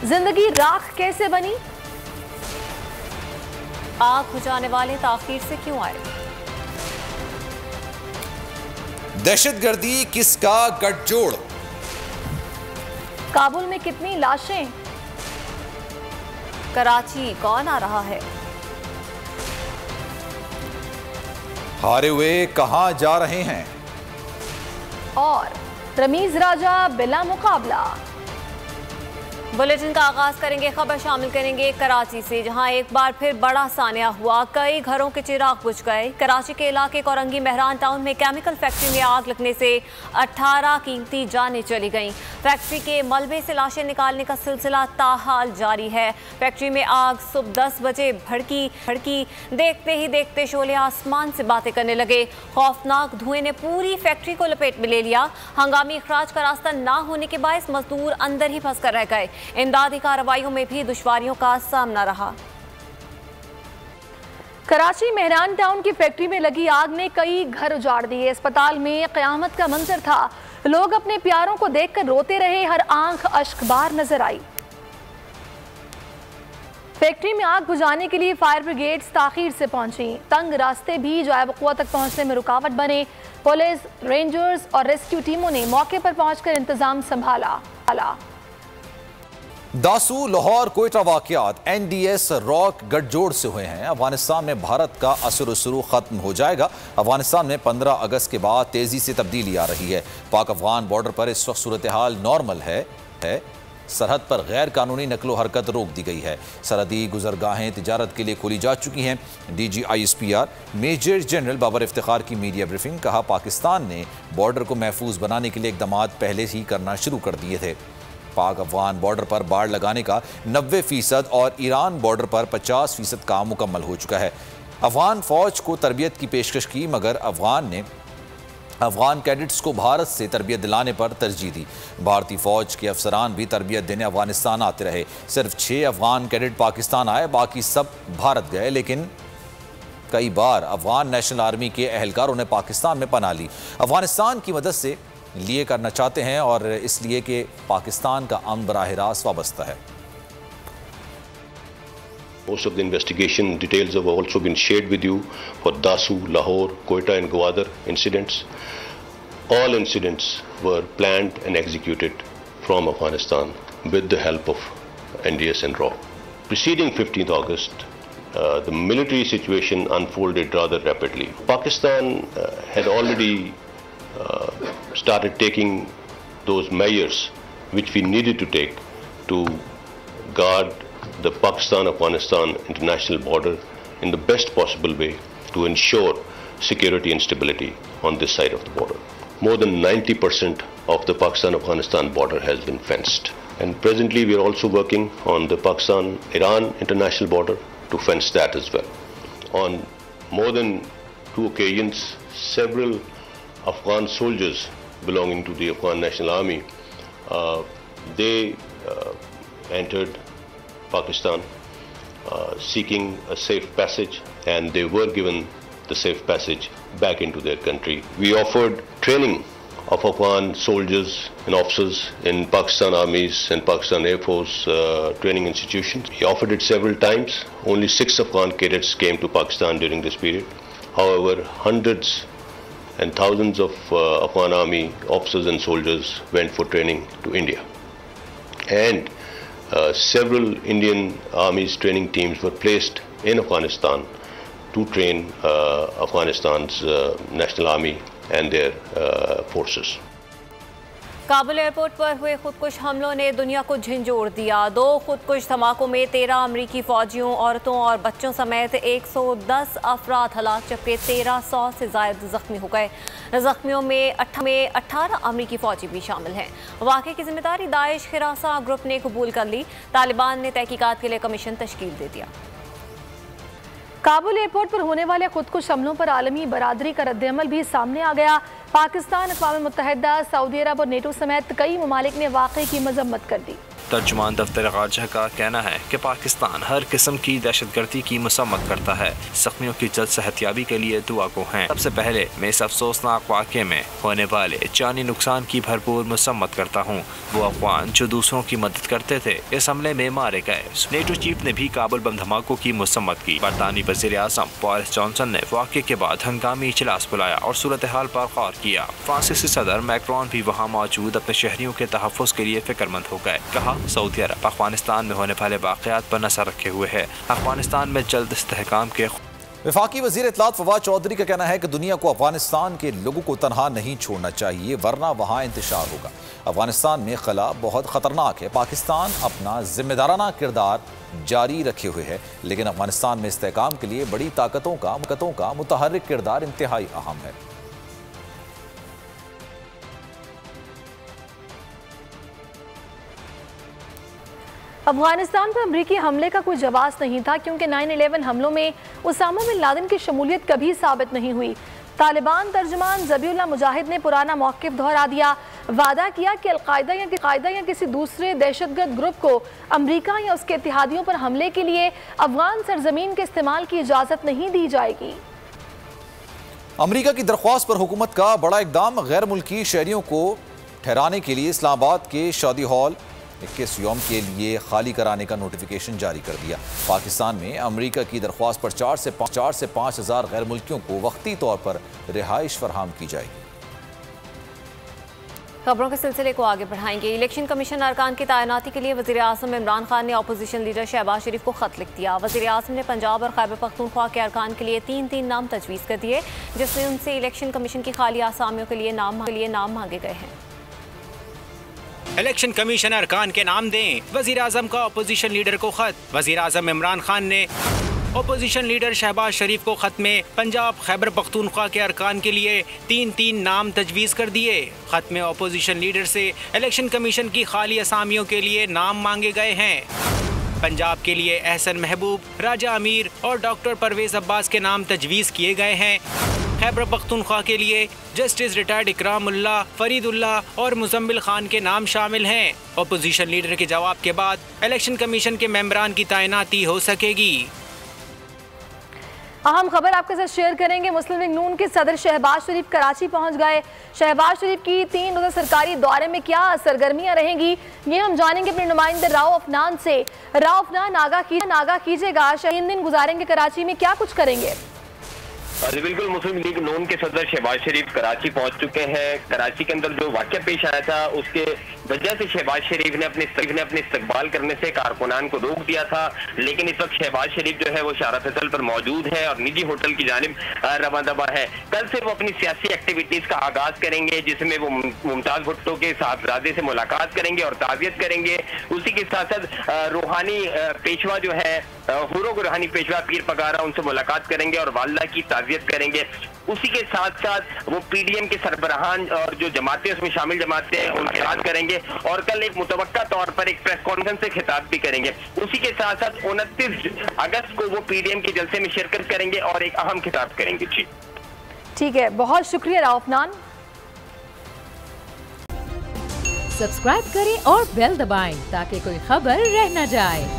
जिंदगी राख कैसे बनी? आग बुझाने वाले ताखीर से क्यों आए? दहशतगर्दी किसका गठजोड़? काबुल में कितनी लाशें? कराची कौन आ रहा है? हारे हुए कहां जा रहे हैं? और रमीज राजा बिला मुकाबला। बुलेटिन का आगाज करेंगे, खबर शामिल करेंगे कराची से, जहां एक बार फिर बड़ा सानिया हुआ। कई घरों के चिराग बुझ गए। कराची के इलाके कोरंगी मेहरान टाउन में केमिकल फैक्ट्री में आग लगने से 18 कीमती जानें चली गईं। फैक्ट्री के मलबे से लाशें निकालने का सिलसिला ताहाल जारी है। फैक्ट्री में आग सुबह 10 बजे भड़की। देखते ही देखते शोले आसमान से बातें करने लगे। खौफनाक धुएं ने पूरी फैक्ट्री को लपेट में ले लिया। हंगामी इखराज का रास्ता ना होने के बायस मजदूर अंदर ही फंस कर रह गए। इमदादी कार्रवाइयों में भी दुश्वारियों का सामना रहा। कराची मेहरान टाउन की फैक्ट्री में लगी आग ने कई घर उजाड़ दिए। अस्पताल में क़यामत का मंजर था। लोग अपने प्यारों को देखकर रोते रहे। हर आंख अश्कबार नजर आई। फैक्ट्री में आग बुझाने के लिए फायर ब्रिगेड्स ताखीर से पहुंची। तंग रास्ते भी जो आबकुआ तक पहुंचने में रुकावट बने। पुलिस, रेंजर्स और रेस्क्यू टीमों ने मौके पर पहुंचकर इंतजाम संभाला। दासू, लाहौर, कोयटा वाकयात NDS रॉक गठजोड़ से हुए हैं। अफगानिस्तान में भारत का असर-ओ-सुरू खत्म हो जाएगा। अफगानिस्तान में 15 अगस्त के बाद तेजी से तब्दीली आ रही है। पाक अफगान बॉर्डर पर इस वक्त सूरत हाल नॉर्मल है। सरहद पर गैर कानूनी नकलो हरकत रोक दी गई है। सरहदी गुजरगाहें तिजारत के लिए खोली जा चुकी हैं। DG ISPR major general Babar Iftikhar की मीडिया ब्रीफिंग। कहा, पाकिस्तान ने बॉर्डर को महफूज बनाने के लिए इकदाम पहले ही करना शुरू कर दिए थे। पाक अफगान बॉर्डर पर बाड़ लगाने का 90% और ईरान बॉर्डर पर 50% काम मुकम्मल हो चुका है। अफगान फौज को तरबियत की पेशकश की, मगर अफगान ने अफगान कैडेट्स को भारत से तरबियत दिलाने पर तरजीह दी। भारतीय फौज के अफसरान भी तरबियत देने अफगानिस्तान आते रहे। सिर्फ 6 अफगान कैडेट पाकिस्तान आए, बाकी सब भारत गए। लेकिन कई बार अफगान नेशनल आर्मी के एहलकारों ने पाकिस्तान में पनाह ली। अफगानिस्तान की मदद से लिए करना चाहते हैं और इसलिए कि पाकिस्तान का अमन बराह रास्त वाबस्ता है। Most of the investigation details have also been shared with you for Dasu, Lahore, Quetta and Gwadar incidents. All incidents were planned and executed from Afghanistan with the help of NDS and RAW. Preceding 15th August, the military situation unfolded rather rapidly. Pakistan had already started taking those measures which we needed to take to guard the Pakistan-Afghanistan international border in the best possible way to ensure security and stability on this side of the border. More than 90% of the Pakistan-Afghanistan border has been fenced. And presently we are also working on the Pakistan-Iran international border to fence that as well. On more than 2 occasions, several Afghan soldiers belonging to the Afghan National Army, they entered Pakistan seeking a safe passage, and they were given the safe passage back into their country. We offered training of Afghan soldiers and officers in Pakistan armies and Pakistan Air Force training institutions. We offered it several times. Only 6 Afghan cadets came to Pakistan during this period. However, hundreds and thousands of Afghan army officers and soldiers went for training to India. And several Indian army's training teams were placed in Afghanistan to train Afghanistan's national army and their forces. Kabul airport पर हुए खुदकुश हमलों ने दुनिया को झंझोड़ दिया। 2 खुदकुश धमाकों में 13 अमरीकी फौजियों, औरतों और बच्चों समेत 110 अफराद हलाक, जबकि 1300 से ज्यादा जख्मी हो गए। जख्मियों में 18 अमरीकी फौजी भी शामिल हैं। वाक़े की जिम्मेदारी दाइश हिरासा ग्रुप ने कबूल कर ली। तालिबान ने तहकीकात के लिए कमीशन तश्कील दे दिया। काबुल एयरपोर्ट पर होने वाले खुदकुश हमलों पर आलमी बरादरी का रद्दअमल भी सामने आ गया। पाकिस्तान, अक़वाम मुत्तहिदा, सऊदी अरब और नेटो समेत कई ममालिक ने वाक़े की मजम्मत कर दी। तर्जुमान दफ्तर ख़ारजा का कहना है कि पाकिस्तान हर किस्म की दहशतगर्दी की मसम्मत करता है। जख्मियों की जल्द सेहतियाबी के लिए दुआ को हैं। सबसे पहले मैं इस अफसोसनाक वाक़े में होने वाले जानी नुकसान की भरपूर मसम्मत करता हूँ। वो अफगान जो दूसरों की मदद करते थे इस हमले में मारे गए। नेटो चीफ ने भी काबुल बम धमाकों की मसम्मत की। बरतानी वज़ीर आज़म बोरिस जॉनसन ने वाक़े के बाद हंगामी इजलास बुलाया और सूरत हाल पर गौर किया। फ्रांसीसी सदर मैक्रोन भी वहाँ मौजूद अपने शहरियों के तहफ़्फ़ुज़ के लिए फिक्रमंद हो गए। कहा, सऊदी अरब अफगानिस्तान में होने वाले वाक़यात पर नज़र रखे हुए है। अफगानिस्तान में जल्द इस्तेहकाम के वफाकी वज़ीर इत्तलात फवाद चौधरी का कहना है कि दुनिया को अफगानिस्तान के लोगों को तनहा नहीं छोड़ना चाहिए, वरना वहाँ इंतशार होगा। अफगानिस्तान में खला बहुत ख़तरनाक है। पाकिस्तान अपना जिम्मेदाराना किरदार जारी रखे हुए है, लेकिन अफगानिस्तान में इस्तेहकाम के लिए बड़ी ताकतों का मुतहर्रिक किरदार इंतहाई अहम है। अफगानिस्तान पर अमरीकी हमले का कोई जवाब नहीं था, क्योंकि 9/11 हमलों में उसामा बिन लादेन की शमूलियत कभी साबित नहीं हुई। तालिबान तर्जुमान ज़बीउल्लाह मुजाहिद ने पुराना मौक़िफ़ दोहरा दिया। वादा किया कि अलकायदा या किसी दूसरे दहशतगर्द ग्रुप को अमरीका या उसके इत्तेहादियों पर हमले के लिए अफगान सरजमीन के इस्तेमाल की इजाज़त नहीं दी जाएगी। अमरीका की दरख्वास्त पर हुकूमत का बड़ा इकदाम। गैर मुल्की शहरियों को ठहराने के लिए इस्लामाबाद के शादी हॉल 21 यौम के लिए खाली कराने का नोटिफिकेशन जारी कर दिया। पाकिस्तान में अमरीका की दरख्वास्त पर 4 से 5 हज़ार गैर मुल्कियों को वक्ती तौर पर रिहाइश फराहम की जाएगी। खबरों के सिलसिले को आगे बढ़ाएंगे। इलेक्शन कमीशन अरकान की तैनाती के लिए वज़ीर आज़म इमरान खान ने अपोजिशन लीडर शहबाज शरीफ को खत लिख दिया। वज़ीर आज़म ने पंजाब और खैबर पख्तूनख्वा के अरकान के लिए 3 नाम तजवीज़ कर दिए, जिसमें उनसे इलेक्शन कमीशन की खाली आसामियों के लिए नाम मांगे गए हैं। इलेक्शन कमीशन अरकान के नाम दें, वज़ीर आज़म का अपोजिशन लीडर को खत। वज़ीर आज़म इमरान खान ने अपोजिशन लीडर शहबाज शरीफ को खत में पंजाब खैबर पख्तूनख्वा के अरकान के लिए 3 नाम तजवीज़ कर दिए। खत में अपोजिशन लीडर से इलेक्शन कमीशन की खाली असामियों के लिए नाम मांगे गए हैं। पंजाब के लिए अहसन महबूब, राजा अमीर और डॉक्टर परवेज़ अब्बास के नाम तजवीज़ किए गए हैं। खैबर पख्तूनख्वा के लिए जस्टिस रिटायर्ड इकरामुल्लाह, फरीदुल्लाह और मुजम्मिल खान के नाम शामिल हैं। अपोजिशन लीडर के जवाब के बाद इलेक्शन कमीशन के मेंबरान की तैनाती हो सकेगी। अहम खबर आपके साथ शेयर करेंगे। मुस्लिम लीग नून के सदर शहबाज शरीफ कराची पहुंच गए। शहबाज शरीफ की 3 रोज़ा सरकारी दौरे में क्या सरगर्मियां रहेंगी, ये हम जानेंगे अपने नुमाइंदे राव अफनान से। राव अफनान, आगाह कीजिएगा, 3 दिन गुजारेंगे कराची में, क्या कुछ करेंगे? जी बिल्कुल, मुस्लिम लीग नून के सदर शहबाज शरीफ कराची पहुंच चुके हैं। कराची के अंदर जो वाक़या पेश आया था उसके वजह से शहबाज शरीफ ने अपने इस्तकबाल करने से कारकुनान को रोक दिया था, लेकिन इस वक्त शहबाज शरीफ जो है वो शारा फैसल पर मौजूद है और निजी होटल की जानिब रवादबा है। कल से वो अपनी सियासी एक्टिविटीज का आगाज करेंगे, जिसमें वो मुमताज भुट्टो के साहबजादे से मुलाकात करेंगे और ताज़ियत करेंगे। उसी के साथ साथ रूहानी पेशवा जो है हुरो को रूहानी पेशवा पीर पगारा, उनसे मुलाकात करेंगे और वालदा की ताज़ियत करेंगे। उसी के साथ साथ वो पीडीएम के सरबराहान और जो जमातें उसमें शामिल जमातें हैं उनके साथ करेंगे और कल एक मुतवक्का तौर पर एक प्रेस कॉन्फ्रेंस से खिताब भी करेंगे। उसी के साथ साथ 29 अगस्त को वो पीडीएम के जलसे में शिरकत करेंगे और एक अहम खिताब करेंगे। जी ठीक है, बहुत शुक्रिया राव अफनान। सब्सक्राइब करें और बेल दबाएं ताकि कोई खबर रह न जाए।